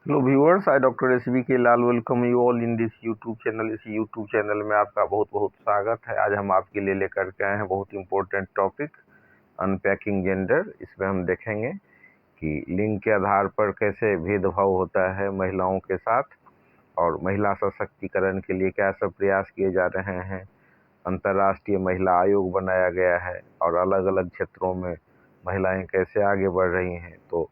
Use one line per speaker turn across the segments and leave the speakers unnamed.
Hello viewers, I doctor S V K Lal welcome you all in this YouTube channel. इस YouTube channel में आपका बहुत बहुत स्वागत है। आज हम आपके लिए लेकर के आए हैं बहुत इंपॉर्टेंट टॉपिक, अनपैकिंग जेंडर। इसमें हम देखेंगे कि लिंग के आधार पर कैसे भेदभाव होता है महिलाओं के साथ, और महिला सशक्तिकरण के लिए क्या सब प्रयास किए जा रहे हैं। अंतर्राष्ट्रीय महिला आयोग बनाया गया है और अलग अलग क्षेत्रों में महिलाएं कैसे आगे बढ़ रही हैं, तो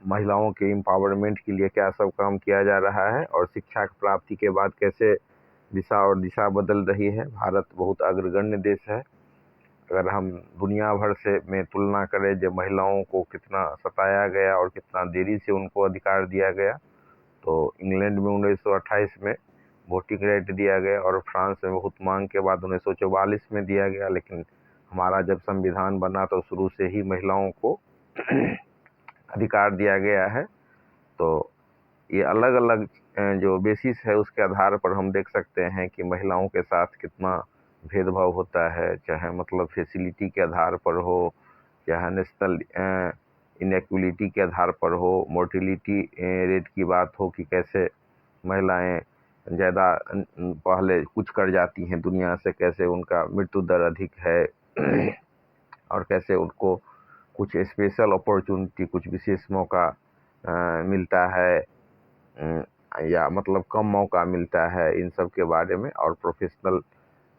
महिलाओं के एम्पावरमेंट के लिए क्या सब काम किया जा रहा है, और शिक्षा की प्राप्ति के बाद कैसे दिशा बदल रही है। भारत बहुत अग्रगण्य देश है। अगर हम दुनिया भर से में तुलना करें जो महिलाओं को कितना सताया गया और कितना देरी से उनको अधिकार दिया गया, तो इंग्लैंड में 1928 में वोटिंग राइट दिया गया और फ्रांस में बहुत मांग के बाद 1944 में दिया गया। लेकिन हमारा जब संविधान बना तो शुरू से ही महिलाओं को अधिकार दिया गया है। तो ये अलग अलग जो बेसिस है उसके आधार पर हम देख सकते हैं कि महिलाओं के साथ कितना भेदभाव होता है, चाहे मतलब फैसिलिटी के आधार पर हो, चाहे नेशनल इनएक्वलिटी के आधार पर हो, मोर्टिलिटी रेट की बात हो कि कैसे महिलाएं ज़्यादा पहले कुछ कर जाती हैं दुनिया से, कैसे उनका मृत्यु दर अधिक है और कैसे उनको कुछ स्पेशल अपॉर्चुनिटी, कुछ विशेष मौका मिलता है या मतलब कम मौका मिलता है, इन सब के बारे में, और प्रोफेशनल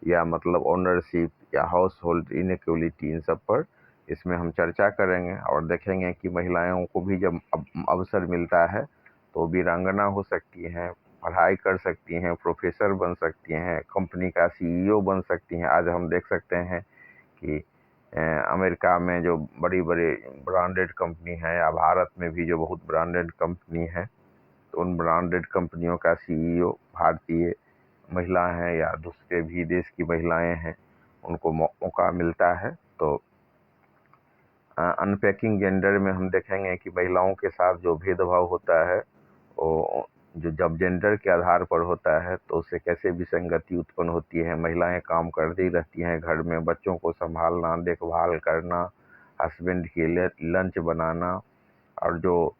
या मतलब ओनरशिप या हाउस होल्ड इनइक्वलिटी, इन सब पर इसमें हम चर्चा करेंगे और देखेंगे कि महिलाओं को भी जब अवसर मिलता है तो वीरांगना हो सकती हैं, पढ़ाई कर सकती हैं, प्रोफेसर बन सकती हैं, कंपनी का सीईओ बन सकती हैं। आज हम देख सकते हैं कि अमेरिका में जो बड़ी बड़ी ब्रांडेड कंपनी है, या भारत में भी जो बहुत ब्रांडेड कंपनी है, तो उन ब्रांडेड कंपनियों का सीईओ भारतीय महिला हैं या दूसरे भी देश की महिलाएं हैं, उनको मौका मिलता है। तो अनपैकिंग जेंडर में हम देखेंगे कि महिलाओं के साथ जो भेदभाव होता है वो जो जब जेंडर के आधार पर होता है तो उससे कैसे विसंगति उत्पन्न होती है। महिलाएं काम करती रहती हैं घर में, बच्चों को संभालना, देखभाल करना, हस्बैंड के लिए लंच बनाना, और जो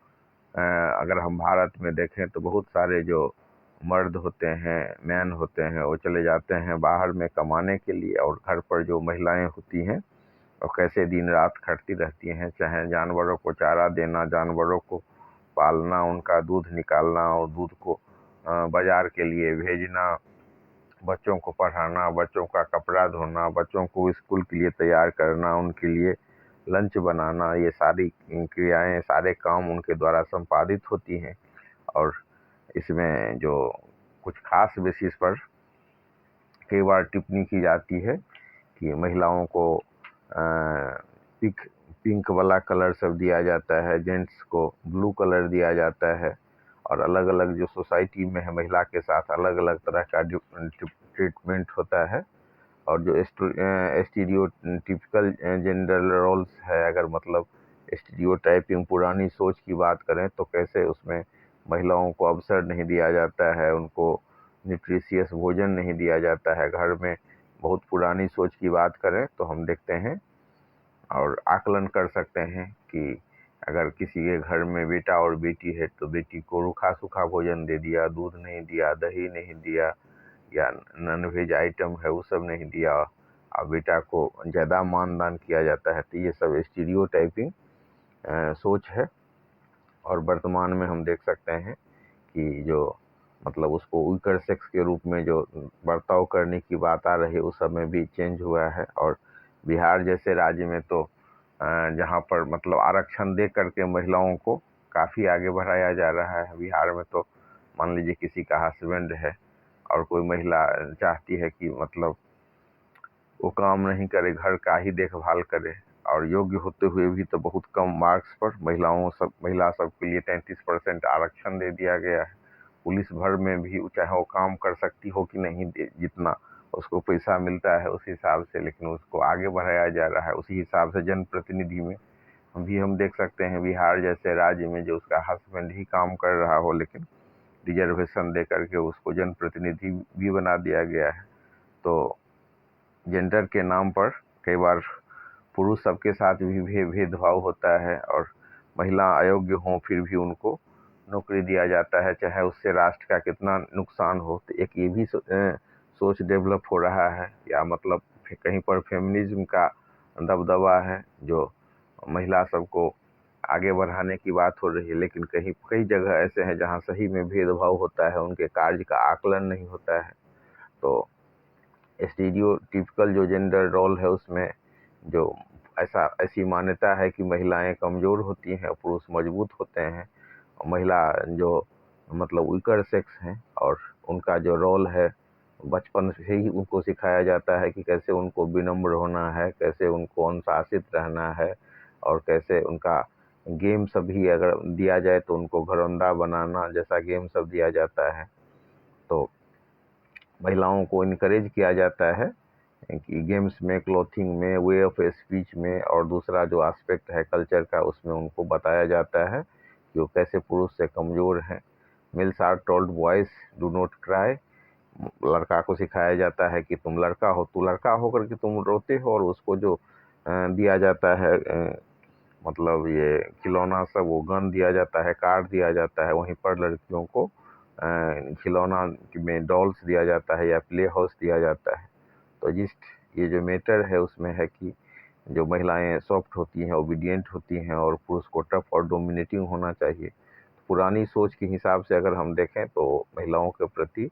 अगर हम भारत में देखें तो बहुत सारे जो मर्द होते हैं, मैन होते हैं, वो चले जाते हैं बाहर में कमाने के लिए, और घर पर जो महिलाएं होती हैं और कैसे दिन रात खटती रहती हैं, चाहे जानवरों को चारा देना, जानवरों को पालना, उनका दूध निकालना और दूध को बाजार के लिए भेजना, बच्चों को पढ़ाना, बच्चों का कपड़ा धोना, बच्चों को स्कूल के लिए तैयार करना, उनके लिए लंच बनाना, ये सारी क्रियाएं, सारे काम उनके द्वारा संपादित होती हैं। और इसमें जो कुछ खास बेसिस पर कई बार टिप्पणी की जाती है कि महिलाओं को पिंक पिंक वाला कलर सब दिया जाता है, जेंट्स को ब्लू कलर दिया जाता है, और अलग अलग जो सोसाइटी में है महिला के साथ अलग अलग तरह का ट्रीटमेंट होता है। और जो स्टीरियोटिपिकल जेंडर रोल्स है, अगर मतलब स्टीरियोटाइपिंग पुरानी सोच की बात करें तो कैसे उसमें महिलाओं को अवसर नहीं दिया जाता है, उनको न्यूट्रिशियस भोजन नहीं दिया जाता है घर में। बहुत पुरानी सोच की बात करें तो हम देखते हैं और आकलन कर सकते हैं कि अगर किसी के घर में बेटा और बेटी है तो बेटी को रूखा सूखा भोजन दे दिया, दूध नहीं दिया, दही नहीं दिया, या नॉन वेज आइटम है वो सब नहीं दिया, और बेटा को ज़्यादा मानदान किया जाता है। तो ये सब स्टीरियोटाइपिंग सोच है। और वर्तमान में हम देख सकते हैं कि जो मतलब उसको वीकर सेक्स के रूप में जो बर्ताव करने की बात आ रही है उस समय भी चेंज हुआ है। और बिहार जैसे राज्य में तो जहाँ पर मतलब आरक्षण दे करके महिलाओं को काफ़ी आगे बढ़ाया जा रहा है। बिहार में तो मान लीजिए किसी का हस्बैंड है और कोई महिला चाहती है कि मतलब वो काम नहीं करे, घर का ही देखभाल करे, और योग्य होते हुए भी तो बहुत कम मार्क्स पर महिला सब के लिए 33% आरक्षण दे दिया गया है। पुलिस भर में भी चाहे वो काम कर सकती हो कि नहीं, जितना उसको पैसा मिलता है उस हिसाब से, लेकिन उसको आगे बढ़ाया जा रहा है। उसी हिसाब से जनप्रतिनिधि में भी हम देख सकते हैं बिहार जैसे राज्य में जो उसका हस्बैंड ही काम कर रहा हो लेकिन रिजर्वेशन दे करके उसको जनप्रतिनिधि भी बना दिया गया है। तो जेंडर के नाम पर कई बार पुरुष सबके साथ भी भेदभाव होता है, और महिला अयोग्य हों फिर भी उनको नौकरी दिया जाता है, चाहे उससे राष्ट्र का कितना नुकसान हो। तो एक ये भी सोच डेवलप हो रहा है, या मतलब कहीं पर फेमिनिज्म का दबदबा है, जो महिला सबको आगे बढ़ाने की बात हो रही है। लेकिन कहीं कई जगह ऐसे हैं जहाँ सही में भेदभाव होता है, उनके कार्य का आकलन नहीं होता है। तो स्टीरियोटिपिकल जो जेंडर रोल है उसमें जो ऐसी मान्यता है कि महिलाएं कमज़ोर होती हैं, पुरुष मजबूत होते हैं। और महिला जो मतलब वीकर सेक्स हैं, और उनका जो रोल है बचपन से ही उनको सिखाया जाता है कि कैसे उनको विनम्र होना है, कैसे उनको अनुशासित रहना है, और कैसे उनका गेम सब भी अगर दिया जाए तो उनको घरौंदा बनाना जैसा गेम सब दिया जाता है। तो महिलाओं को इनकरेज किया जाता है कि गेम्स में, क्लॉथिंग में, वे ऑफ स्पीच में, और दूसरा जो एस्पेक्ट है कल्चर का उसमें उनको बताया जाता है कि वो कैसे पुरुष से कमज़ोर हैं। Males are told boys do not cry. लड़का को सिखाया जाता है कि तुम लड़का हो, तू लड़का होकर के तुम रोते हो। और उसको जो दिया जाता है मतलब ये खिलौना सब, वो गन दिया जाता है, कार दिया जाता है। वहीं पर लड़कियों को खिलौना में डॉल्स दिया जाता है या प्ले हाउस दिया जाता है। तो ये जो मैटर है उसमें है कि जो महिलाएं सॉफ्ट होती हैं, ओबीडियंट होती हैं, और पुरुष को टफ और डोमिनेटिंग होना चाहिए। पुरानी सोच के हिसाब से अगर हम देखें तो महिलाओं के प्रति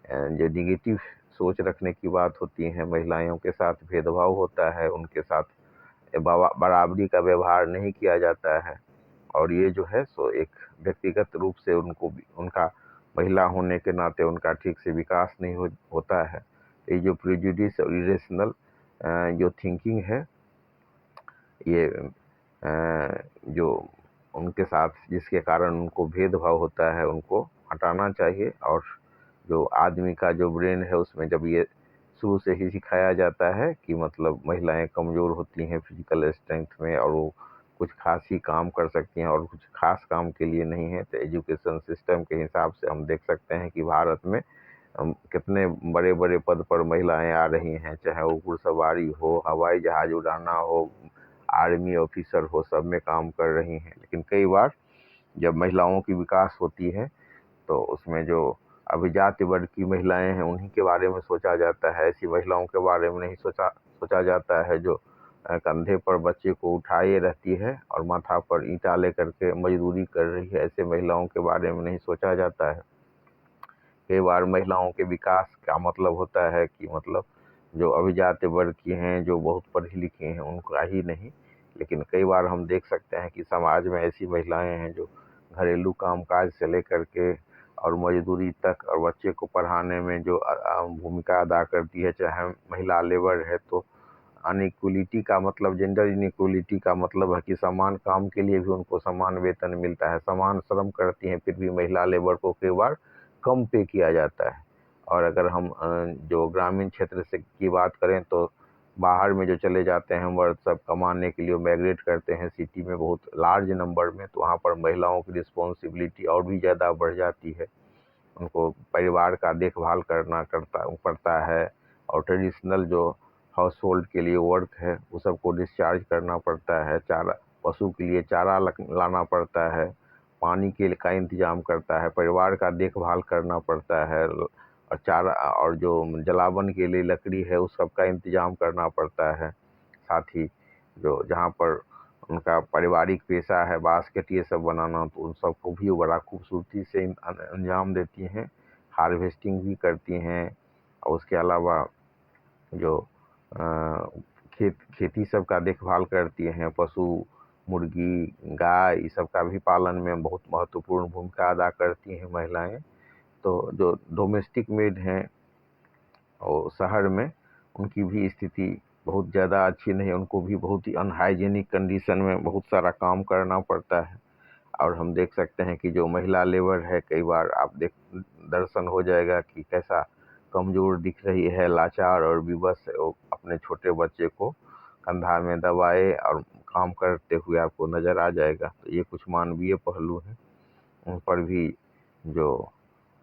जो निगेटिव सोच रखने की बात होती है, महिलाओं के साथ भेदभाव होता है, उनके साथ बराबरी का व्यवहार नहीं किया जाता है। और ये जो है सो एक व्यक्तिगत रूप से उनको भी, उनका महिला होने के नाते उनका ठीक से विकास नहीं होता है। ये जो प्रेजुडिस और इरेशनल जो थिंकिंग है, ये जो उनके साथ जिसके कारण उनको भेदभाव होता है, उनको हटाना चाहिए। और जो आदमी का जो ब्रेन है उसमें जब ये शुरू से ही सिखाया जाता है कि मतलब महिलाएं कमज़ोर होती हैं फिजिकल स्ट्रेंथ में, और वो कुछ खास ही काम कर सकती हैं और कुछ खास काम के लिए नहीं है। तो एजुकेशन सिस्टम के हिसाब से हम देख सकते हैं कि भारत में कितने बड़े बड़े पद पर महिलाएं आ रही हैं, चाहे वो घुड़सवारी हो, हवाई जहाज उड़ाना हो, आर्मी ऑफिसर हो, सब में काम कर रही हैं। लेकिन कई बार जब महिलाओं की विकास होती है तो उसमें जो अभिजात वर्ग की महिलाएं हैं उन्हीं के बारे में सोचा जाता है, ऐसी महिलाओं के बारे में नहीं सोचा जाता है जो कंधे पर बच्चे को उठाए रहती है और माथा पर ईंटा लेकर के मजदूरी कर रही है। ऐसे महिलाओं के बारे में नहीं सोचा जाता है। कई बार महिलाओं के विकास का मतलब होता है कि मतलब जो अभिजात वर्ग की हैं, जो बहुत पढ़ी लिखी हैं, उनका ही नहीं। लेकिन कई बार हम देख सकते हैं कि समाज में ऐसी महिलाएं हैं जो घरेलू कामकाज से लेकर के और मजदूरी तक, और बच्चे को पढ़ाने में जो भूमिका अदा करती है, चाहे महिला लेबर है। तो अनइक्वलिटी का मतलब, जेंडर इनइक्वलिटी का मतलब है कि समान काम के लिए भी उनको समान वेतन मिलता है। समान श्रम करती हैं फिर भी महिला लेबर को कई बार कम पे किया जाता है। और अगर हम जो ग्रामीण क्षेत्र से की बात करें तो बाहर में जो चले जाते हैं मर्द सब कमाने के लिए, माइग्रेट करते हैं सिटी में बहुत लार्ज नंबर में, तो वहाँ पर महिलाओं की रिस्पॉन्सिबिलिटी और भी ज़्यादा बढ़ जाती है। उनको परिवार का देखभाल करना पड़ता है, और ट्रेडिशनल जो हाउस होल्ड के लिए वर्क है वो सबको डिस्चार्ज करना पड़ता है। चारा, पशु के लिए चारा लाना पड़ता है, पानी के का इंतजाम करता है, परिवार का देखभाल करना पड़ता है, और चारा और जो जलावन के लिए लकड़ी है उस सब का इंतजाम करना पड़ता है। साथ ही जो जहाँ पर उनका पारिवारिक पेशा है बास्केट ये सब बनाना, तो उन सबको भी बड़ा खूबसूरती से अंजाम देती हैं, हार्वेस्टिंग भी करती हैं। और उसके अलावा जो खेती सब का देखभाल करती हैं, पशु, मुर्गी, गाय, इस सब का भी पालन में बहुत महत्वपूर्ण भूमिका अदा करती हैं महिलाएं। तो जो डोमेस्टिक मेड हैं और शहर में, उनकी भी स्थिति बहुत ज़्यादा अच्छी नहीं है, उनको भी बहुत ही अनहाइजीनिक कंडीशन में बहुत सारा काम करना पड़ता है। और हम देख सकते हैं कि जो महिला लेबर है, कई बार आप दर्शन हो जाएगा कि कैसा कमज़ोर दिख रही है, लाचार और विवश है। वो अपने छोटे बच्चे को कंधा में दबाए और काम करते हुए आपको नज़र आ जाएगा। तो ये कुछ मानवीय पहलू हैं, उन पर भी जो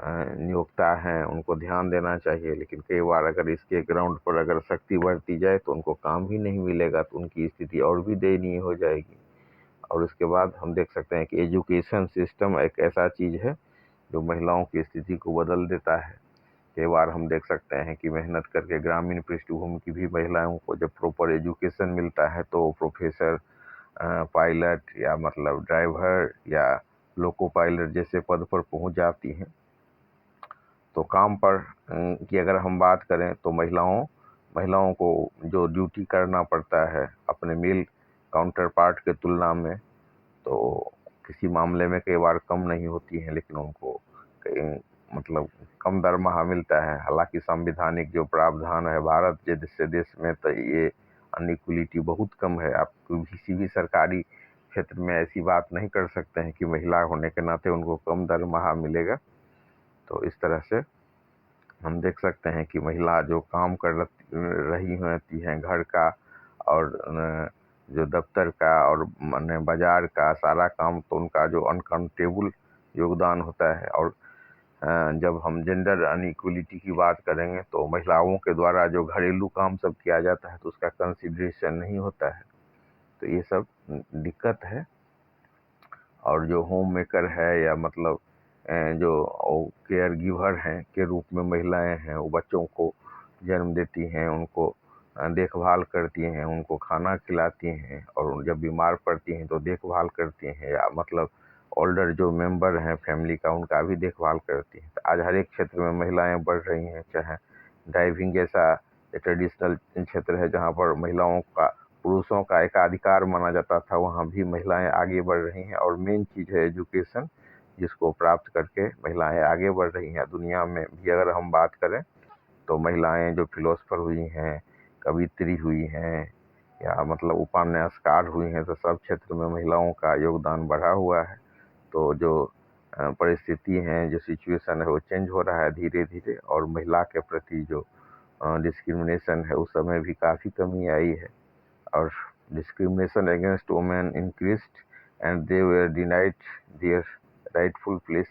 नियोक्ता हैं उनको ध्यान देना चाहिए। लेकिन कई बार अगर इसके ग्राउंड पर अगर सख्ती बरती जाए तो उनको काम ही नहीं मिलेगा, तो उनकी स्थिति और भी दयनीय हो जाएगी। और उसके बाद हम देख सकते हैं कि एजुकेशन सिस्टम एक ऐसा चीज़ है जो महिलाओं की स्थिति को बदल देता है। कई बार हम देख सकते हैं कि मेहनत करके ग्रामीण पृष्ठभूमि की भी महिलाओं को जब प्रॉपर एजुकेशन मिलता है तो वो प्रोफेसर, पायलट या मतलब ड्राइवर या लोको पायलट जैसे पद पर पहुंच जाती हैं। तो काम पर की अगर हम बात करें तो महिलाओं को जो ड्यूटी करना पड़ता है अपने मेल काउंटर पार्ट के तुलना में, तो किसी मामले में कई बार कम नहीं होती हैं, लेकिन उनको मतलब कम दरमाहा मिलता है। हालांकि संवैधानिक जो प्रावधान है भारत जैसे देश में, तो ये अनइक्वलिटी बहुत कम है। आप किसी भी सरकारी क्षेत्र में ऐसी बात नहीं कर सकते हैं कि महिला होने के नाते उनको कम दरमाहा मिलेगा। तो इस तरह से हम देख सकते हैं कि महिला जो काम कर रही होती हैं घर का और जो दफ्तर का और माने बाजार का सारा काम, तो उनका जो अनकाउंटेबल योगदान होता है। और जब हम जेंडर अनइक्वलिटी की बात करेंगे तो महिलाओं के द्वारा जो घरेलू काम सब किया जाता है तो उसका कंसिडरेशन नहीं होता है। तो ये सब दिक्कत है। और जो होम मेकर है या मतलब जो केयर गिवर हैं के रूप में महिलाएं हैं, वो बच्चों को जन्म देती हैं, उनको देखभाल करती हैं, उनको खाना खिलाती हैं और जब बीमार पड़ती हैं तो देखभाल करती हैं, या मतलब ओल्डर जो मेंबर हैं फैमिली का उनका भी देखभाल करती हैं। तो आज हर एक क्षेत्र में महिलाएं बढ़ रही हैं, चाहे ड्राइविंग जैसा ट्रेडिशनल क्षेत्र है जहाँ पर महिलाओं का पुरुषों का एकाधिकार माना जाता था, वहाँ भी महिलाएं आगे बढ़ रही हैं। और मेन चीज़ है एजुकेशन, जिसको प्राप्त करके महिलाएं आगे बढ़ रही हैं। दुनिया में भी अगर हम बात करें तो महिलाएं जो फिलोसफर हुई हैं, कवित्री हुई हैं या मतलब उपन्यासकार हुई हैं, तो सब क्षेत्र में महिलाओं का योगदान बढ़ा हुआ है। तो जो परिस्थिति है, जो सिचुएशन है वो चेंज हो रहा है धीरे धीरे, और महिला के प्रति जो डिस्क्रिमिनेशन है उस समय भी काफ़ी कमी आई है। और discrimination against women increased and they were denied their rightful place।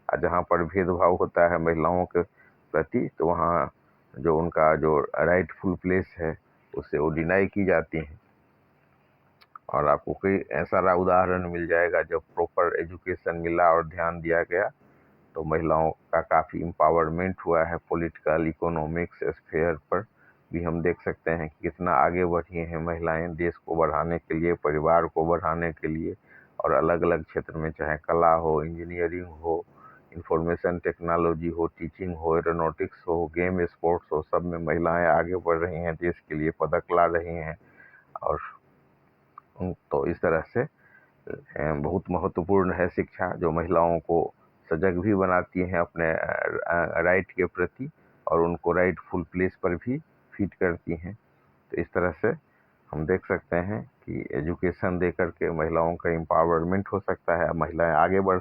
जहाँ पर भेदभाव होता है महिलाओं के प्रति, तो वहाँ जो उनका जो राइटफुल प्लेस है उसे वो डिनाई की जाती हैं। और आपको कई ऐसा उदाहरण मिल जाएगा जब प्रॉपर एजुकेशन मिला और ध्यान दिया गया तो महिलाओं का काफ़ी एम्पावरमेंट हुआ है। पॉलिटिकल इकोनॉमिक्स स्फेयर पर भी हम देख सकते हैं कि कितना आगे बढ़ी हैं महिलाएं देश को बढ़ाने के लिए, परिवार को बढ़ाने के लिए। और अलग अलग क्षेत्र में, चाहे कला हो, इंजीनियरिंग हो, इंफॉर्मेशन टेक्नोलॉजी हो, टीचिंग हो, एरोनॉटिक्स हो, गेम स्पोर्ट्स हो, सब में महिलाएं आगे बढ़ रही हैं, देश के लिए पदक ला रही हैं। और तो इस तरह से बहुत महत्वपूर्ण है शिक्षा, जो महिलाओं को सजग भी बनाती हैं अपने राइट के प्रति और उनको राइटफुल प्लेस पर भी फीड करती हैं। तो इस तरह से हम देख सकते हैं कि एजुकेशन दे करके महिलाओं का एम्पावरमेंट हो सकता है, महिलाएं आगे बढ़